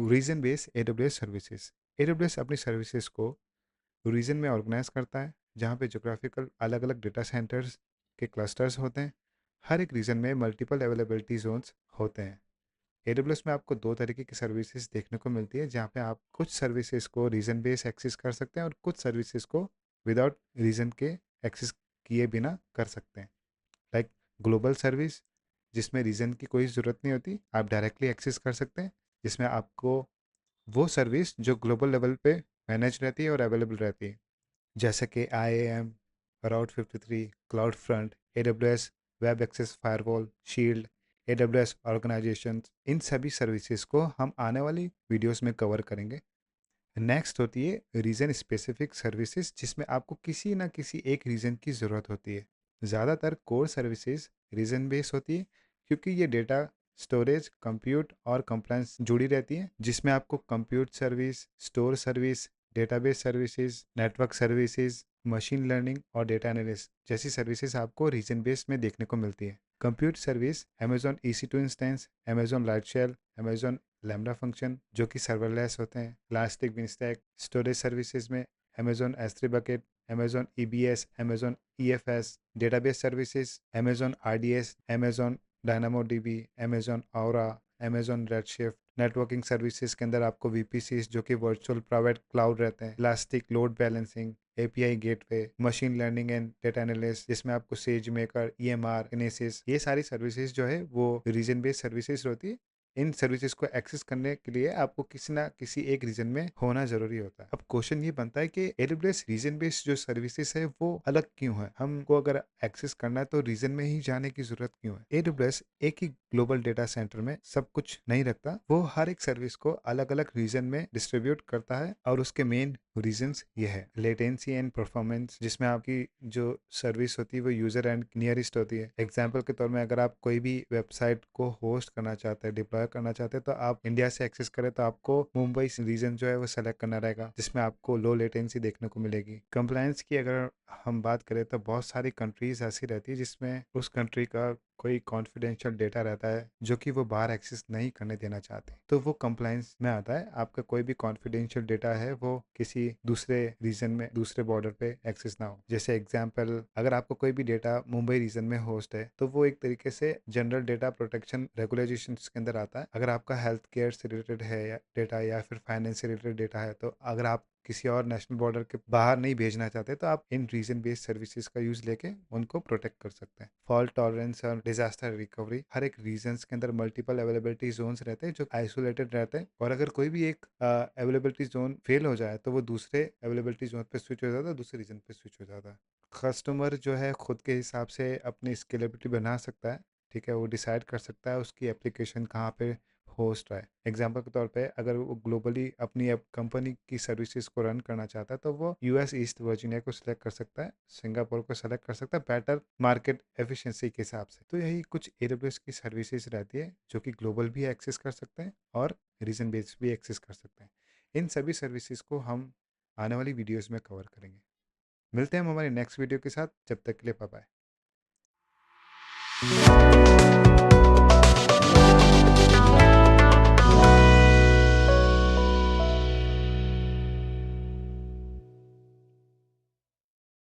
Reason based AWS services. AWS अपनी services को region में ऑर्गेनाइज करता है, जहाँ पे जोग्राफिकल अलग अलग डेटा सेंटर्स के क्लस्टर्स होते हैं। हर एक रीजन में मल्टीपल अवेलेबिलिटी जोन्स होते हैं। एडब्ल्यूएस में आपको दो तरीके की सर्विसेज देखने को मिलती है, जहाँ पे आप कुछ सर्विसेज को रीजन बेस एक्सेस कर सकते हैं और कुछ सर्विसेज को विदाउट रीजन के एक्सेस किए बिना कर सकते हैं। लाइक ग्लोबल सर्विस, जिसमें रीजन की कोई ज़रूरत नहीं होती, आप डायरेक्टली एक्सेस कर सकते हैं, जिसमें आपको वो सर्विस जो ग्लोबल लेवल पे मैनेज रहती है और अवेलेबल रहती है, जैसे कि IAM, route 53, cloud front, AWS web access firewall, shield, AWS organization. इन सभी सर्विसेज को हम आने वाली वीडियोस में कवर करेंगे। नेक्स्ट होती है रीजन स्पेसिफिक सर्विसेज, जिसमें आपको किसी ना किसी एक रीजन की ज़रूरत होती है। ज़्यादातर कोर सर्विसेज रीजन बेस होती है, क्योंकि ये डेटा स्टोरेज, कंप्यूट और कंप्लायंस जुड़ी रहती है, जिसमें आपको compute service, store service, database services, network services, machine learning और डेटा एनालिस्ट जैसी सर्विसेज आपको रीजन बेस में देखने को मिलती है। Compute service Amazon EC2 instance, Amazon light shall, Amazon lambda function जो कि सर्वरलेस होते हैं, इलास्टिक बिनस्टैक। स्टोरेज सर्विसेज में Amazon S3 bucket, Amazon EBS, Amazon EFS। Database services Amazon RDS, Amazon dynamo DB, Amazon औरा, अमेजॉन रेडशिफ्ट। नेटवर्किंग सर्विसेज के अंदर आपको VPCs जो कि वर्चुअल प्राइवेट क्लाउड रहते हैं, elastic load balancing, API gateway, machine learning and data analyst, जिसमें आपको says maker, EMR, किनेसिस, ये सारी सर्विसेज जो है वो रीजन बेस्ड सर्विसेज होती है। इन सर्विसेज को एक्सेस करने के लिए आपको किसी ना किसी एक रीजन में होना जरूरी होता है। अब क्वेश्चन ये बनता है कि AWS रीजन बेस्ड जो सर्विसेज है वो अलग क्यों है? हमको अगर एक्सेस करना है तो रीजन में ही जाने की जरूरत क्यों है? AWS एक ही ग्लोबल डेटा सेंटर में सब कुछ नहीं रखता, वो हर एक सर्विस को अलग अलग रीजन में डिस्ट्रीब्यूट करता है, और उसके मेन रीजंस ये है लेटेंसी एंड परफॉर्मेंस, जिसमें आपकी जो सर्विस होती है वो यूजर एंड नियरेस्ट होती है। एग्जांपल के तौर में अगर आप कोई भी वेबसाइट को होस्ट करना चाहते हैं, डिप्लॉय करना चाहते हैं, तो आप इंडिया से एक्सेस करें तो आपको मुंबई रीजन जो है वो सेलेक्ट करना रहेगा, जिसमें आपको लो लेटेंसी देखने को मिलेगी। कंप्लायंस की अगर हम बात करें तो बहुत सारी कंट्रीज ऐसी रहती है जिसमें उस कंट्री का कोई कॉन्फिडेंशियल डेटा रहता है जो कि वो बाहर एक्सेस नहीं करने देना चाहते, तो वो कंप्लायंस में आता है। आपका कोई भी कॉन्फिडेंशियल डेटा है वो किसी दूसरे रीजन में, दूसरे बॉर्डर पे एक्सेस ना हो। जैसे एग्जांपल, अगर आपको कोई भी डेटा मुंबई रीजन में होस्ट है तो वो एक तरीके से जनरल डेटा प्रोटेक्शन रेगुलेशन के अंदर आता है। अगर आपका हेल्थ केयर से रिलेटेड है या डेटा, या फिर फाइनेंस से रिलेटेड डेटा है, तो अगर आप किसी और नेशनल बॉर्डर के बाहर नहीं भेजना चाहते तो आप इन रीजन बेस्ड सर्विसेज का यूज लेके उनको प्रोटेक्ट कर सकते हैं। फॉल्ट टॉलरेंस और डिजास्टर रिकवरी, हर एक रीजन्स के अंदर मल्टीपल अवेलेबिलिटी जोन्स रहते हैं जो आइसोलेटेड रहते हैं, और अगर कोई भी एक अवेलेबिलिटी जोन फेल हो जाए तो वो दूसरे अवेलेबिलिटी जोन पे स्विच हो जाता है, दूसरे रीजन पे स्विच हो जाता है। कस्टमर जो है खुद के हिसाब से अपनी स्केलेबिलिटी बना सकता है, ठीक है, वो डिसाइड कर सकता है उसकी एप्लीकेशन कहाँ पे होस्ट है। एग्जाम्पल के तौर पे अगर वो ग्लोबली अपनी कंपनी की सर्विसेज को रन करना चाहता है तो वो US ईस्ट वर्जीनिया को सिलेक्ट कर सकता है, सिंगापुर को सेलेक्ट कर सकता है, बेटर मार्केट एफिशिएंसी के हिसाब से। तो यही कुछ AWS की सर्विसेज रहती है जो कि ग्लोबल भी एक्सेस कर सकते हैं और रीजन बेस्ड भी एक्सेस कर सकते हैं। इन सभी सर्विसेज को हम आने वाली वीडियोस में कवर करेंगे। मिलते हैं हम हमारी नेक्स्ट वीडियो के साथ, जब तक के लिए बाय बाय।